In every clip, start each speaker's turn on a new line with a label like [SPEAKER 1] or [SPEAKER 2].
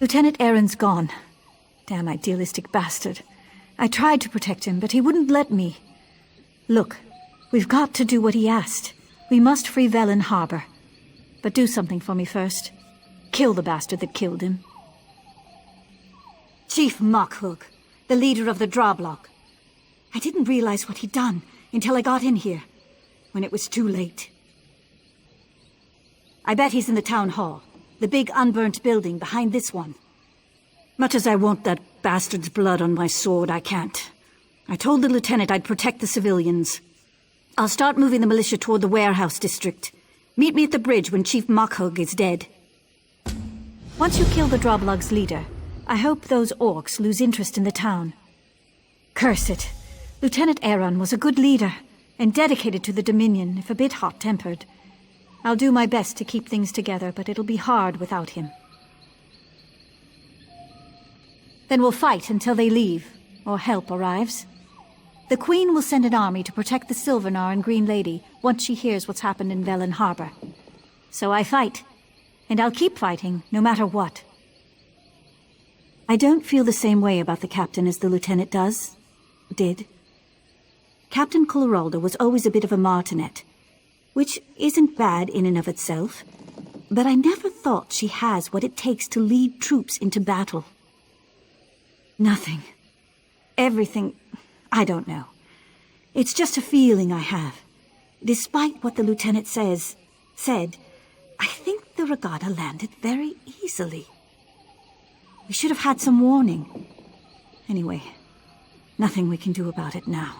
[SPEAKER 1] Lieutenant Aaron's gone. Damn idealistic bastard. I tried to protect him, but he wouldn't let me. Look, we've got to do what he asked. We must free Velen Harbor. But do something for me first. Kill the bastard that killed him. Chief Mockhug, the leader of the Drawblog. I didn't realize what he'd done until I got in here, when it was too late. I bet he's in the town hall, the big unburnt building behind this one. Much as I want that bastard's blood on my sword, I can't. I told the lieutenant I'd protect the civilians. I'll start moving the militia toward the warehouse district. Meet me at the bridge when Chief Mockhug is dead. Once you kill the Drawblog's leader, I hope those orcs lose interest in the town. Curse it. Lieutenant Aaron was a good leader, and dedicated to the Dominion, if a bit hot-tempered. I'll do my best to keep things together, but it'll be hard without him. Then we'll fight until they leave, or help arrives. The Queen will send an army to protect the Sylvanar and Green Lady once she hears what's happened in Velen Harbor. So I fight, and I'll keep fighting, no matter what. I don't feel the same way about the captain as the lieutenant did. Captain Culleralda was always a bit of a martinet, which isn't bad in and of itself, but I never thought she has what it takes to lead troops into battle. Nothing. Everything. I don't know. It's just a feeling I have. Despite what the lieutenant said, I think the regatta landed very easily. We should have had some warning. Anyway, nothing we can do about it now.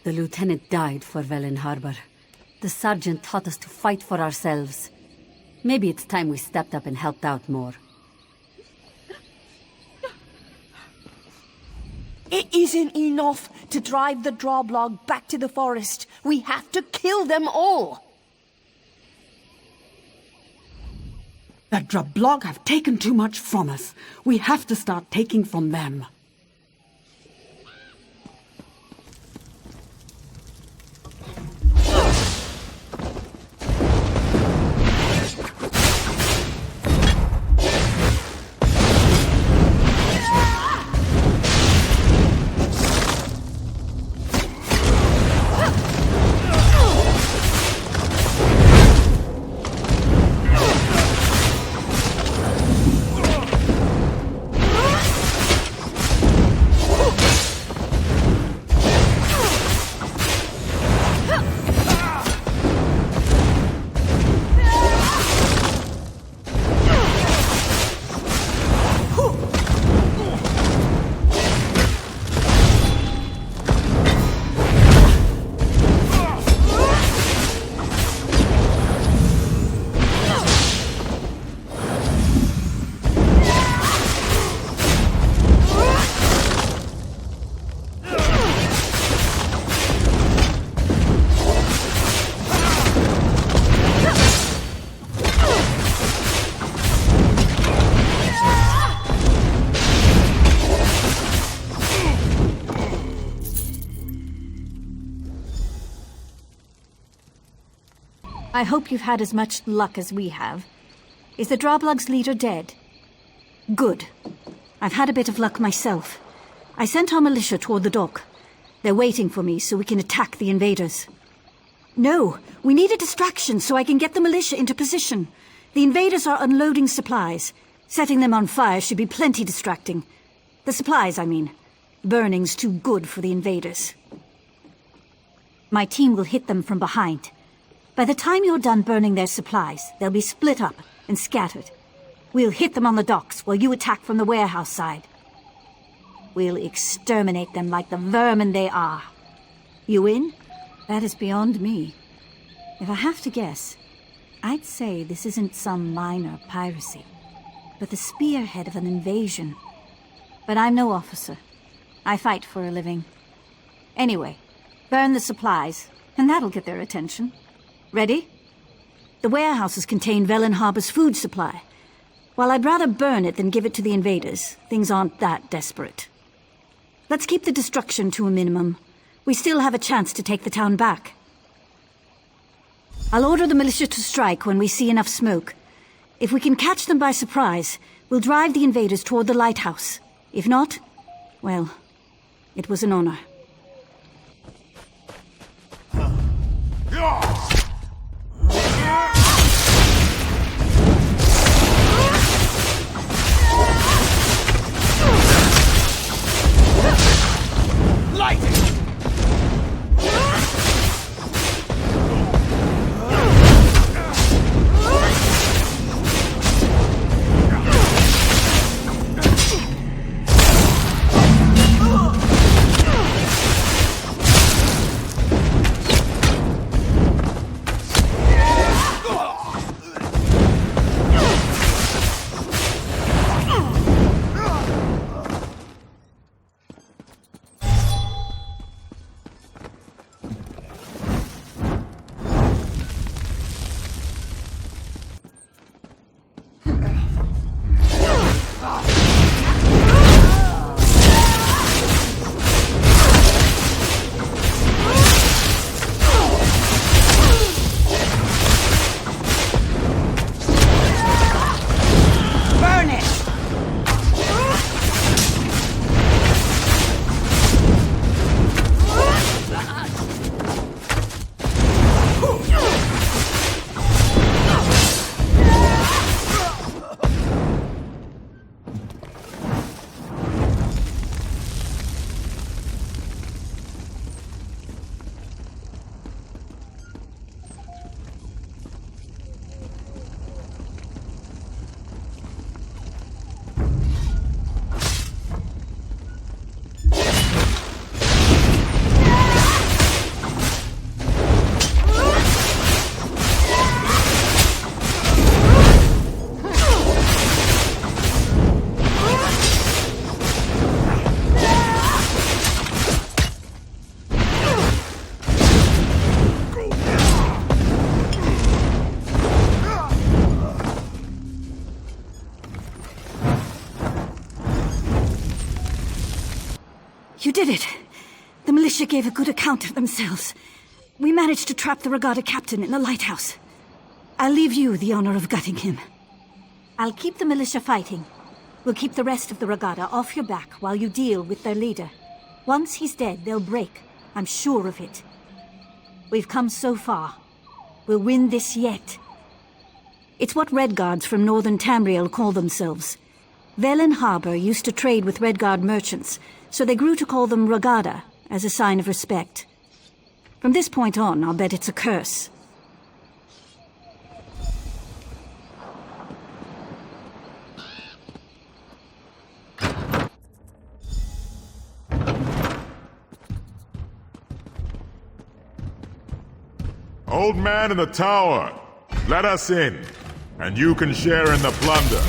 [SPEAKER 2] The lieutenant died for Velen Harbor. The sergeant taught us to fight for ourselves. Maybe it's time we stepped up and helped out more.
[SPEAKER 3] It isn't enough to drive the Drawblog back to the forest. We have to kill them all.
[SPEAKER 4] The Drawblog have taken too much from us. We have to start taking from them.
[SPEAKER 1] I hope you've had as much luck as we have. Is the Drawblog's leader dead? Good. I've had a bit of luck myself. I sent our militia toward the dock. They're waiting for me so we can attack the invaders. No, we need a distraction so I can get the militia into position. The invaders are unloading supplies. Setting them on fire should be plenty distracting. The supplies, I mean. Burning's too good for the invaders. My team will hit them from behind. By the time you're done burning their supplies, they'll be split up and scattered. We'll hit them on the docks while you attack from the warehouse side. We'll exterminate them like the vermin they are. You in? That is beyond me. If I have to guess, I'd say this isn't some minor piracy, but the spearhead of an invasion. But I'm no officer. I fight for a living. Anyway, burn the supplies, and that'll get their attention. Ready? The warehouses contain Velen Harbor's food supply. While I'd rather burn it than give it to the invaders, things aren't that desperate. Let's keep the destruction to a minimum. we still have a chance to take the town back. I'll order the militia to strike when we see enough smoke. If we can catch them by surprise, we'll drive the invaders toward the lighthouse. If not, well, it was an honor. You did it! The militia gave a good account of themselves. We managed to trap the regatta captain in the lighthouse. I'll leave you the honor of gutting him. I'll keep the militia fighting. We'll keep the rest of the regatta off your back while you deal with their leader. Once he's dead, they'll break. I'm sure of it. We've come so far. We'll win this yet. It's what Redguards from northern Tamriel call themselves. Velen Harbor used to trade with Redguard merchants, so they grew to call them Regatta, as a sign of respect. From this point on, I'll bet it's a curse.
[SPEAKER 5] Old man in the tower, let us in, and you can share in the plunder.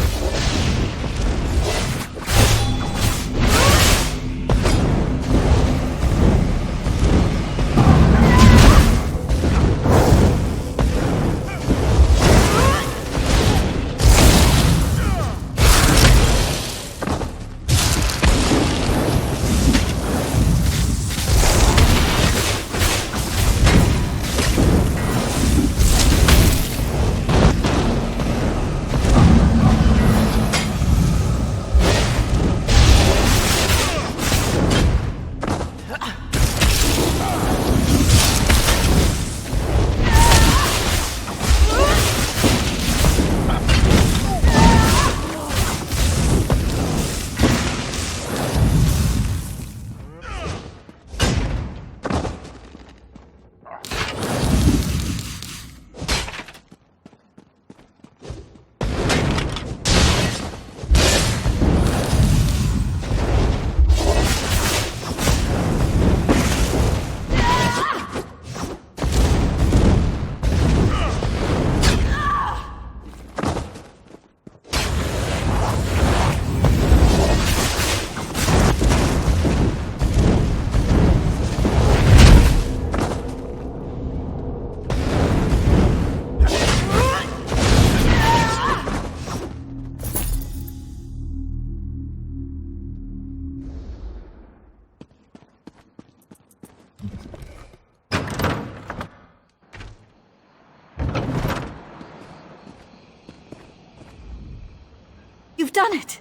[SPEAKER 1] You've done it!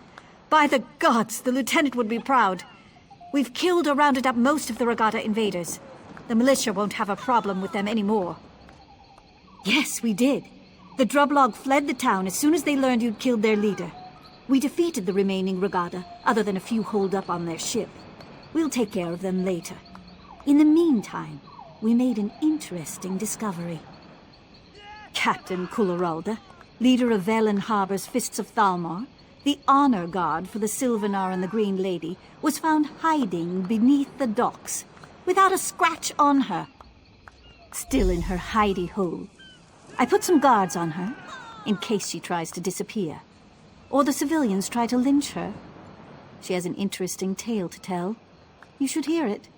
[SPEAKER 1] By the gods, the lieutenant would be proud. We've killed or rounded up most of the Regatta invaders. The militia won't have a problem with them anymore. Yes, we did. The Drublog fled the town as soon as they learned you'd killed their leader. We defeated the remaining Regatta, other than a few holed up on their ship. We'll take care of them later. In the meantime, we made an interesting discovery. Captain Kularalda, leader of Velen Harbor's Fists of Thalmor, the honor guard for the Sylvanar and the Green Lady, was found hiding beneath the docks, without a scratch on her. Still in her hidey-hole. I put some guards on her, in case she tries to disappear. Or the civilians try to lynch her. She has an interesting tale to tell. You should hear it.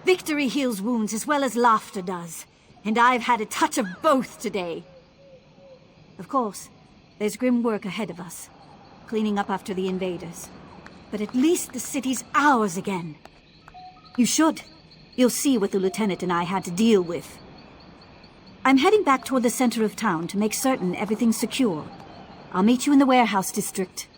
[SPEAKER 1] Victory heals wounds as well as laughter does, and I've had a touch of both today. Of course, there's grim work ahead of us, cleaning up after the invaders. But at least the city's ours again. You should. You'll see what the lieutenant and I had to deal with. I'm heading back toward the center of town to make certain everything's secure. I'll meet you in the warehouse district.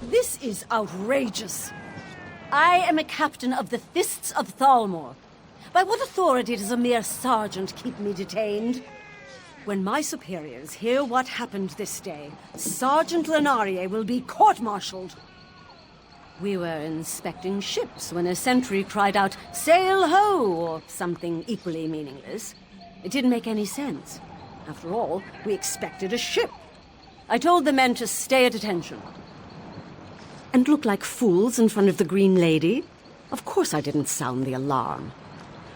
[SPEAKER 2] This is outrageous. I am a captain of the Fists of Thalmor. By what authority does a mere sergeant keep me detained? When my superiors hear what happened this day, Sergeant Lenarie will be court-martialed. We were inspecting ships when a sentry cried out, "Sail ho!" or something equally meaningless. It didn't make any sense. After all, we expected a ship. I told the men to stay at attention. And look like fools in front of the Green Lady? Of course I didn't sound the alarm.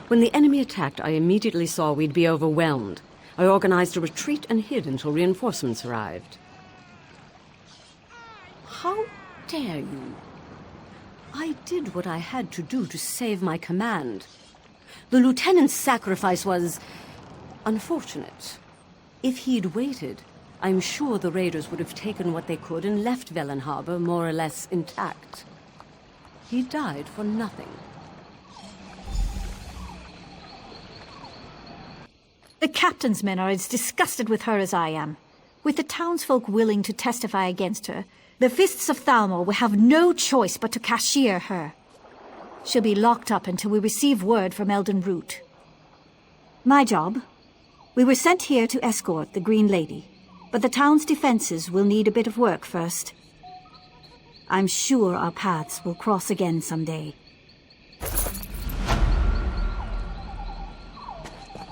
[SPEAKER 2] When the enemy attacked, I immediately saw we'd be overwhelmed. I organized a retreat and hid until reinforcements arrived. How dare you? I did what I had to do to save my command. The lieutenant's sacrifice was unfortunate. If he'd waited, I'm sure the raiders would have taken what they could and left Velen Harbor more or less intact. He died for nothing.
[SPEAKER 1] The captain's men are as disgusted with her as I am. With the townsfolk willing to testify against her, the Fists of Thalmor will have no choice but to cashier her. She'll be locked up until we receive word from Elden Root. My job? We were sent here to escort the Green Lady, but the town's defenses will need a bit of work first. I'm sure our paths will cross again someday.